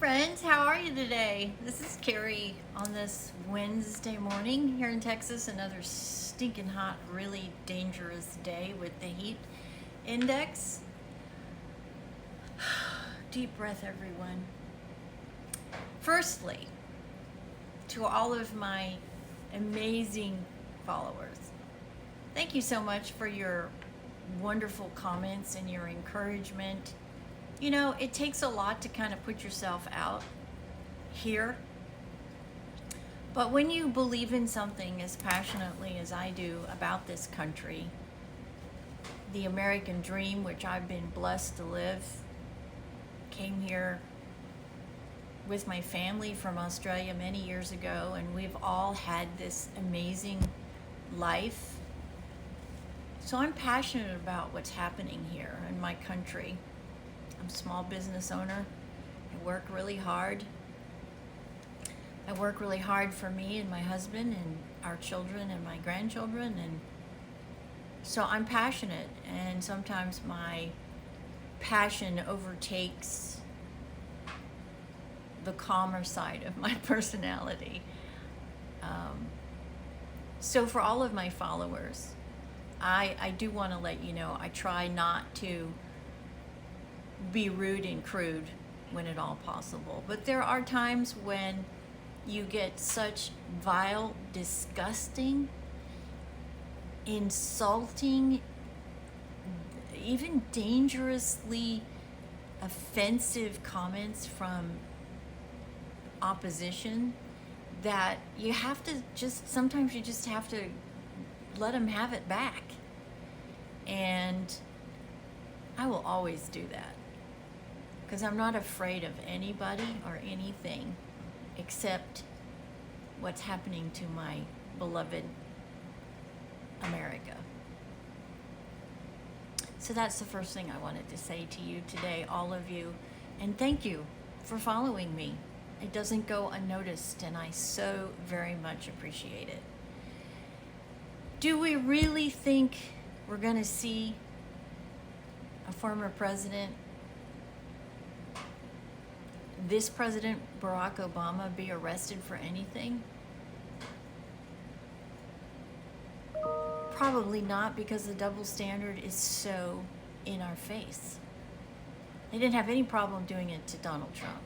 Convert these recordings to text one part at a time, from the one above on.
friends. How are you today? This is Carrie on this Wednesday morning here in Texas. Another stinking hot, really dangerous day with the heat index. Deep breath, everyone. Firstly, to all of my amazing followers, thank you so much for your wonderful comments and your encouragement. You know, it takes a lot to kind of put yourself out here. But when you believe in something as passionately as I do about this country, the American dream, which I've been blessed to live, came here with my family from Australia many years ago, and we've all had this amazing life. So I'm passionate about what's happening here in my country. I'm a small business owner. I work really hard. I work really hard for me and my husband and our children and my grandchildren, and so I'm passionate, and sometimes my passion overtakes the calmer side of my personality. So for all of my followers, I do want to let you know I try not to be rude and crude when at all possible. But there are times when you get such vile, disgusting, insulting, even dangerously offensive comments from opposition that you have to sometimes you just have to let them have it back. And I will always do that, because I'm not afraid of anybody or anything except what's happening to my beloved America. So that's the first thing I wanted to say to you today, all of you, and thank you for following me. It doesn't go unnoticed, and I so very much appreciate it. Do we really think we're going to see a former president, this President Barack Obama, be arrested for anything? Probably not, because the double standard is so in our face. They didn't have any problem doing it to Donald Trump,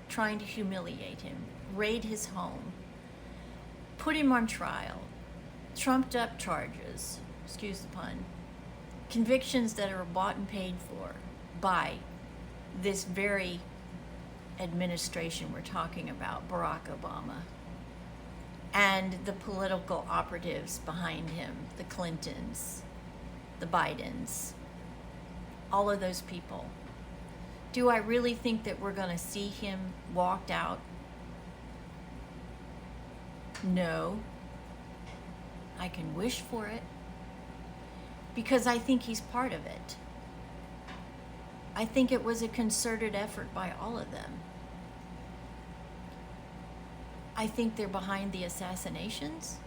trying to humiliate him, raid his home, put him on trial, trumped up charges, excuse the pun, convictions that are bought and paid for by this very administration we're talking about, Barack Obama, and the political operatives behind him, the Clintons, the Bidens, all of those people. Do I really think that we're going to see him walked out? No. I can wish for it, because I think he's part of it. I think it was a concerted effort by all of them. I think they're behind the assassinations.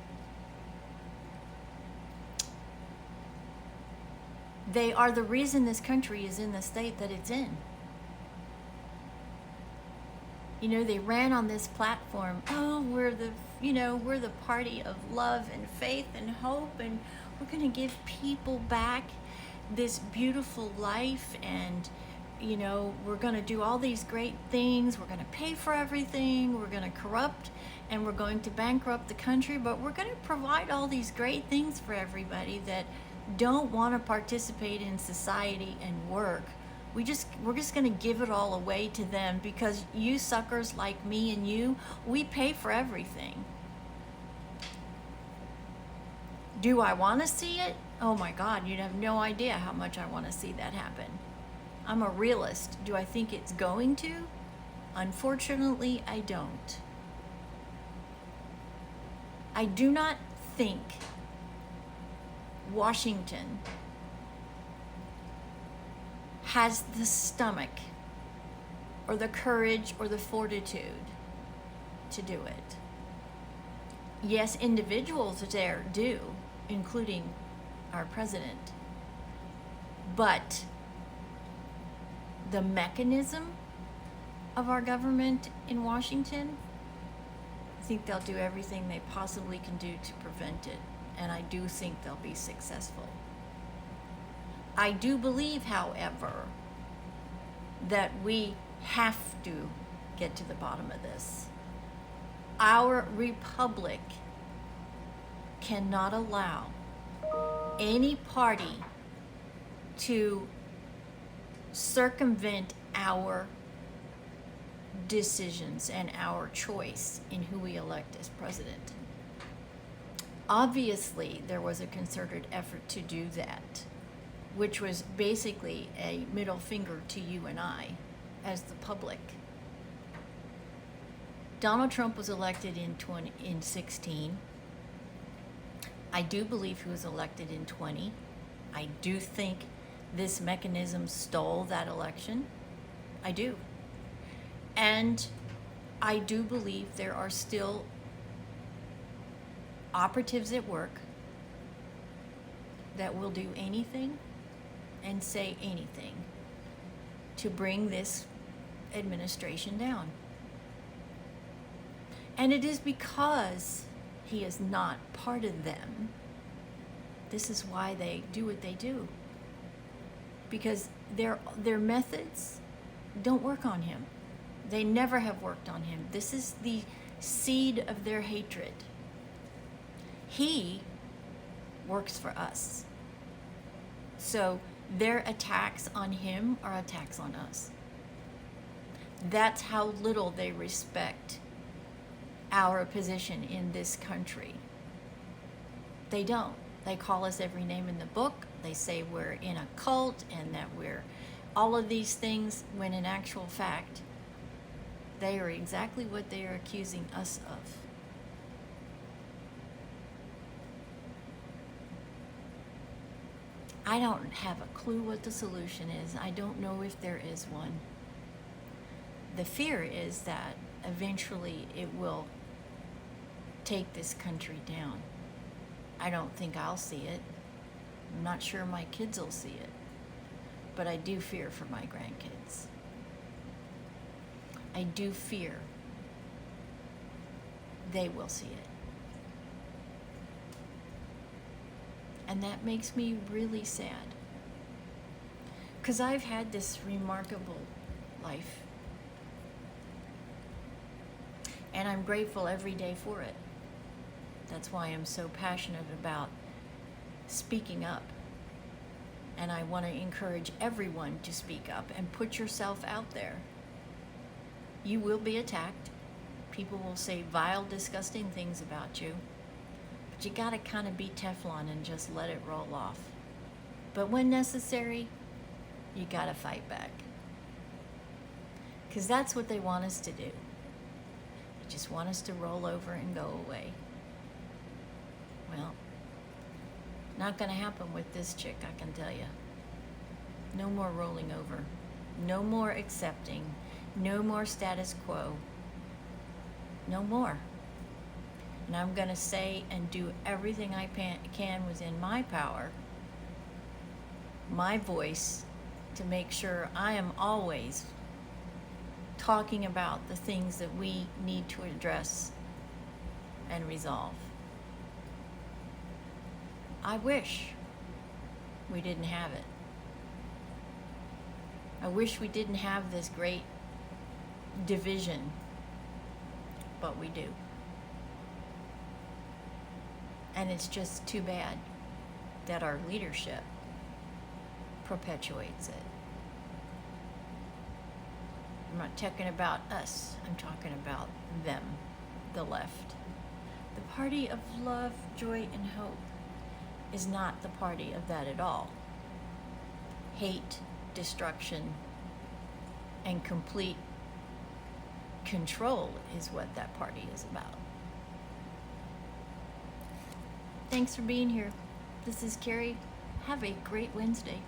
They are the reason this country is in the state that it's in. You know, they ran on this platform, oh, we're the party of love and faith and hope, and we're going to give people back this beautiful life, and we're going to do all these great things, we're going to pay for everything, we're going to corrupt, and we're going to bankrupt the country, but we're going to provide all these great things for everybody that don't want to participate in society and work. We're just going to give it all away to them, because you suckers like me and you, we pay for everything. Do I want to see it? Oh my God, you'd have no idea how much I want to see that happen. I'm a realist. Do I think it's going to? Unfortunately, I don't. I do not think Washington has the stomach or the courage or the fortitude to do it. Yes, individuals there do, including our president, but the mechanism of our government in Washington, I think they'll do everything they possibly can do to prevent it. And I do think they'll be successful. I do believe, however, that we have to get to the bottom of this. Our republic cannot allow any party to circumvent our decisions and our choice in who we elect as president. Obviously, there was a concerted effort to do that, which was basically a middle finger to you and I as the public. Donald Trump was elected in 16. I do believe he was elected in 20. I do think this mechanism stole that election. I do. And I do believe there are still operatives at work that will do anything and say anything to bring this administration down. And it is because he is not part of them. This is why they do what they do. Because their methods don't work on him. They never have worked on him. This is the seed of their hatred. He works for us. So their attacks on him are attacks on us. That's how little they respect our position in this country. They don't. They call us every name in the book. They say we're in a cult and that we're all of these things, when in actual fact, they are exactly what they are accusing us of. I don't have a clue what the solution is. I don't know if there is one. The fear is that eventually it will take this country down. I don't think I'll see it. I'm not sure my kids will see it. But I do fear for my grandkids. I do fear they will see it. And that makes me really sad. Because I've had this remarkable life. And I'm grateful every day for it. That's why I'm so passionate about speaking up. And I want to encourage everyone to speak up and put yourself out there. You will be attacked. People will say vile, disgusting things about you. But you got to kind of be Teflon and just let it roll off. But when necessary, you got to fight back. Because that's what they want us to do. They just want us to roll over and go away. Well, not going to happen with this chick, I can tell you. No more rolling over. No more accepting. No more status quo. No more. And I'm going to say and do everything I can within my power, my voice, to make sure I am always talking about the things that we need to address and resolve. I wish we didn't have it. I wish we didn't have this great division, but we do. And it's just too bad that our leadership perpetuates it. I'm not talking about us, I'm talking about them, the left. The party of love, joy, and hope is not the party of that at all. Hate, destruction, and complete control is what that party is about. Thanks for being here. This is Carrie. Have a great Wednesday.